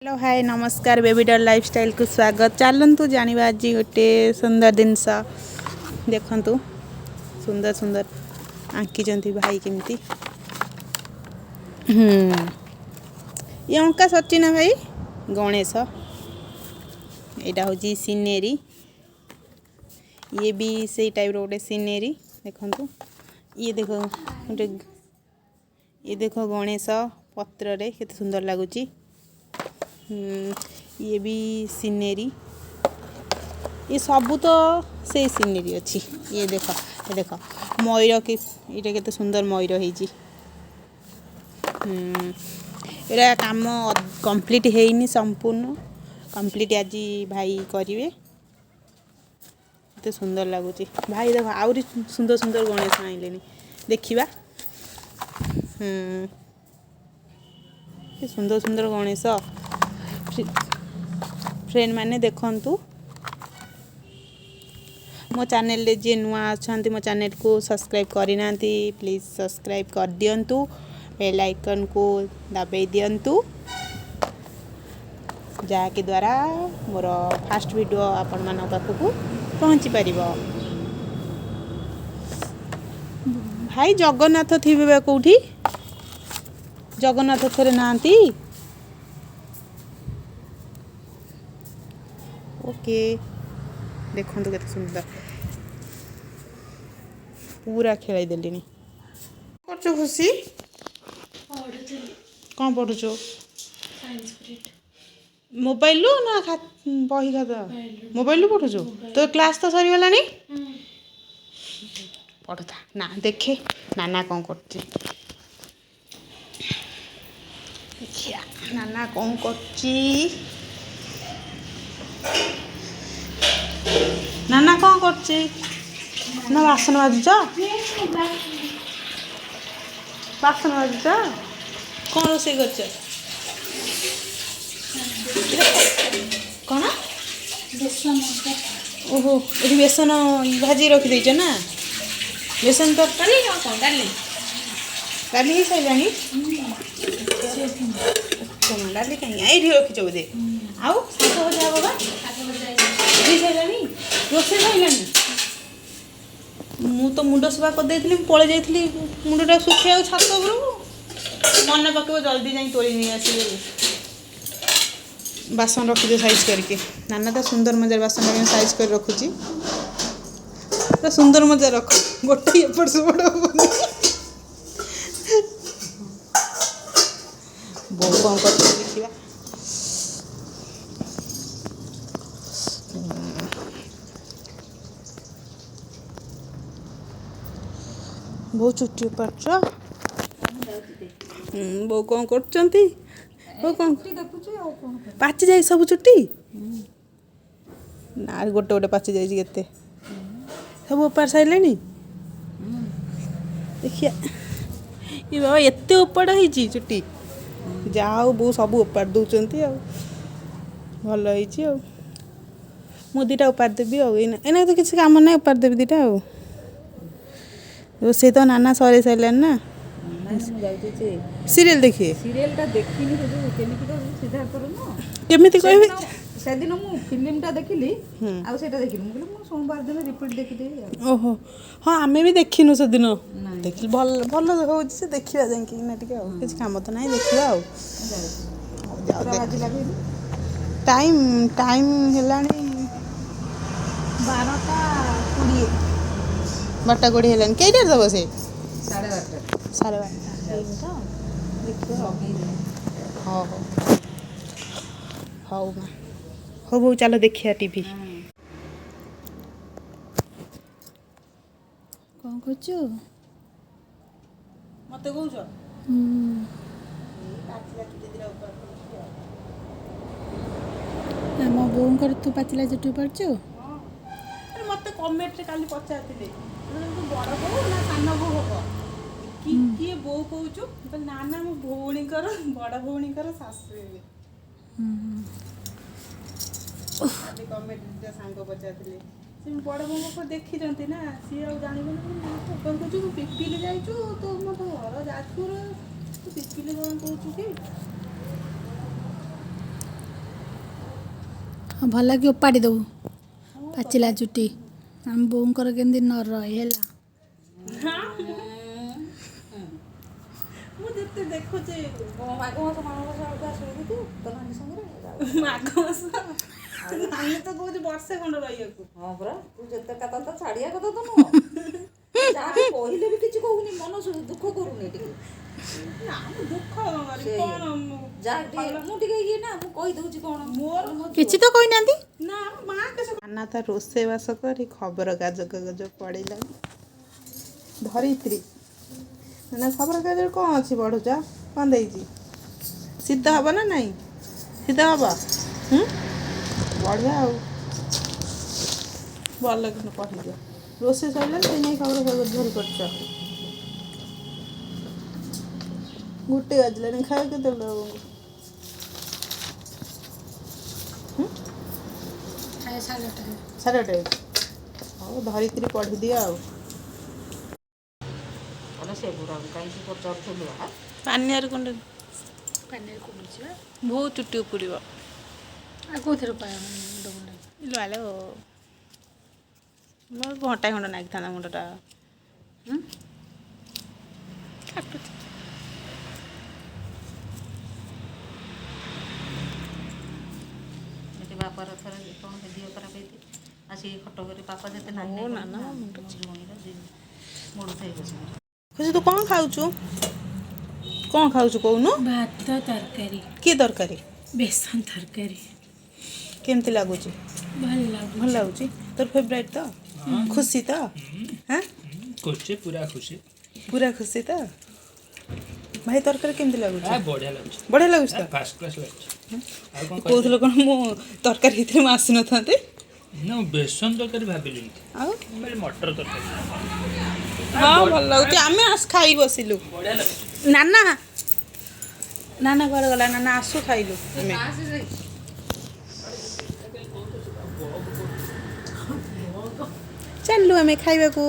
Hello hi नमस्कार baby doll lifestyle को स्वागत। चलतु जानिबा आज गोटे सुंदर जिनस देखंतु सुंदर सुंदर आंकी भाई केमती ये अंका सच्ची ना भाई गणेश यहाँ हूँ सीनेरी ये भी से टाइप रोटे सीनेरी देखंतु ये देखो गोटे ये देखो गणेश पत्र रे केते सुंदर लगुच। ये भी सीनेरी ये सबू तो से सीनेरी अच्छी। ये देख मयूर के ये केते सुंदर मयूर होइजी। एरा काम कंप्लीट ହେଇନି संपूर्ण कंप्लीट आज भाई करिवे केते सुंदर लगुच। भाई देख आउरी सुंदर सुंदर गणेश आइलेनी देखिबा। सुंदर सुंदर गणेश फ्रेंड माने देखंतु मो चैनल रे जे नुआ अछंती मो चैनल को सब्सक्राइब करि नांती प्लीज सब्सक्राइब कर दियंतु बेल आइकन को दबाई दियंतु जाके द्वारा मोर फास्ट वीडियो आपण मान पाखकु पहुंची परिबो। भाई जगन्नाथ थिबे कोठी जगन्नाथ थरे नांती ओके देखो तो केते सुंदर पूरा खेलाई देलिनी करछो खुशी कौन पढ़ुछो मोबाइल लो ना बही खाता मोबाइल लो पढ़ुछो तो क्लास तो सरी गलानी पढ़ता ना देखे नाना कौन करछी देखिया नाना कौन करछी नाना कौन करछी ना बासन बाजुच बासन बाजुच कौन रोषे कर कौन ओहो ये बेसन भाजी रखी देच ना बेसन तरकारी कौन डाली डाली ही सारे कौन डाली कहीं ये रखीच बोधे आउ शाग भजा बाबा रोषे सैलानी मु तो मुंड सफा कर पलि जाइली मुंडटा सुखा छात उपरକୁ मन पकेब जल्दी जाई तोली नहीं आस बासन रखी साइज करके नाना तो सुंदर मजार बासन साइज कर रखुची तो सुंदर मजा रख गोटे एपट सेपट हेनी बहु कौन कर देखा बहुत चुट्टी पाच बो कौन करचंती बो कौन पाची जाई सब चुट्टी ना गोटे गोटे पाची जाई केते सब उपाड़ साइलेनी देखिया ये बाबा एते उपाड़ होईची चुट्टी जाओ बो सब उपाड़ दउचंती आ भल होईची आ मु दीटा उपाड़ देबी आ एना तो किसी काम ना उपाड़ देबी दीटा आ से तो नाना सरी साइलेन ना सीरियल देखिए सीरियलटा देखिनी तो केमिति कर सिद्धार्थ नो केमिति कहबे से दिन मु फिल्मटा देखिली आ सेटा देखिनी मु कहली मु सोमवार दिन रिपीट देखि देबी ओहो हां हमें भी देखिनु से दिन देखिल भल भल हो से देखिया जाय कि ना टिके किछ काम तो नहीं देखिया आ जाओ आज लागे टाइम टाइम हेलानी 12:20 बट्टा गोड़ी हेलानी केइटा दबो से 12:30 तो देखियो हां हां हो हो चलो देखिया टीवी कौन करछो मते कहउछो हम बोंकर तू पाचिला जटू पड़छो अरे मते कमेंट रे काली पचारथिले बड़ बो ना सानो बो हो किए बो कहूँ ना ना मो भौणी कर बड़ भौणी कर शाशु कमेंट सांग पचार बड़ बो को देखी ना सी आ जानवे पिपिली जाइचु तो मत घर जाजपुर तू पिपिली कौन कहूँ कि ହଁ ଭଲ କି ଓପାଡ଼ି ଦେବୁ ପାଚିଲା ଚୁଟି ଆମ ବୋଉଙ୍କର କେମିତି ନ ରହେ ହେଲା। ମୁଁ ଯେତେ ଦେଖୁଛି ମାଘ ମାସ ମାଣବସା ବେଳକୁ ଆସିବୁ ତୁ ତୋ ନାନୀ ସାଙ୍ଗରେ ମାଘ ମାସ ଆମେ ତ କହୁଛି ବର୍ଷେ ଖଣ୍ଡ ରହିବାକୁ। ହଁ ପରା ତୁ ଯେତେ କଥା ତ ଛାଡ଼ିବା କଥା ତ ନୁହଁ। ଯାହାକୁ କହିଲେ ବି କିଛି କହୁନି ମନ ଦୁଃଖ କରୁନି ଟିକେ। ନା ମୁଁ ଦୁଃଖ କରିବି କଣ ଯାହା ଟିକେ ମୁଁ ଟିକେ ଇଏ ନା ମୁଁ କହିଦେଉଛି କଣ ମୋର କିଛି ତ କହିନାହାନ୍ତି। ନା ମା ନା ତା ରୋଷେଇବାସ କରି ଖବର କାଗଜ ପଡ଼ିଲାଣି। ଧରିତ୍ରୀ ନା ଖବର କାଗଜରେ କ'ଣ ଅଛି ପଢ଼ୁଛ? କ'ଣ ଦେଇଛି? ଶୀତ ହବ ନା ନାଇଁ? ଶୀତ ହବ? ବଢ଼ିଆ ଆଉ ଭଲ କିନ୍ତୁ ପଢ଼ିଦିଅ। ରୋଷେଇ ସରିଲାଣି ସେଇ ନେଇ ଖବର କାଗଜ ଧରି ପଡ଼ିଛ। ଗୋଟେ ବାଜିଲାଣି ଖାଇବା କେତେବେଳେ ଦେବ? ସାଢ଼େ 8 ହଉ ଧରିତ୍ରୀ ପଢ଼ିଦିଅ ଆଉ। ସେ ବୁଢ଼ା କାହିଁକି ପଚାରୁଥିଲୁ? ପାନିଆରେ କ'ଣ ପାଣିରେ କମୁଛି ବା ବହୁତ ଚୁଟି ଉପୁଡ଼ିବ। ଆଉ କେଉଁଥିରେ ମୁଣ୍ଡ ଆଲୋ ମୋର ଘଣ୍ଟାଏ ଖଣ୍ଡ ନାଗିଥାନ୍ତା ମୁଣ୍ଡଟା। କାଟୁଛି ବାପାର ଥର କ'ଣ ଦେହ ଖରାପ ହେଇଛି ଆସିକି ଖଟକରେ ବାପା ଯେତେ ନାନୀ ମୋଡ଼ୁଥାଇ ବସିକି। ଖୁସି ତୁ କ'ଣ ଖାଉଛୁ? କ'ଣ ଖାଉଛୁ କହୁନୁ? ଭାତ ତରକାରୀ। କି ତରକାରୀ? ବେସନ ତରକାରୀ। କେମିତି ଲାଗୁଛି? ଭଲ ଲାଗୁଛି। ତୋର ଫେଭରାଇଟ୍ ତ? ଖୁସି ତ? ହଁ ଖୁସି ପୁରା ଖୁସି ତ? ଭାଇ ତରକାରୀ କେମିତି ଲାଗୁଛି? ବଢ଼ିଆ ଲାଗୁଛି ବଢ଼ିଆ ଲାଗୁଛି ତ? ଫାର୍ଷ୍ଟ କ୍ଲାସ୍ ଲାଗୁଛି। ଆଉ କ'ଣ କହୁଥିଲ କ'ଣ ମୁଁ ତରକାରୀ ହେଇଥିଲେ ମୁଁ ଆସିନଥାନ୍ତି? ନା ମୁଁ ବେସନ ତରକାରୀ ଭାବିଲିନି ଆଉ ମଟର ତରକାରୀ ହଁ ଭଲ ଲାଗୁଛି। ଆମେ ଖାଇ ବସିଲୁ। ବଢ଼ିଆ ଲାଗୁଛି। ନାନା କୁଆଡ଼େ ଗଲା? ନାନା ଆସୁ ଖାଇଲୁ ଆମେ। ଚାଲିଲୁ ଆମେ ଖାଇବାକୁ।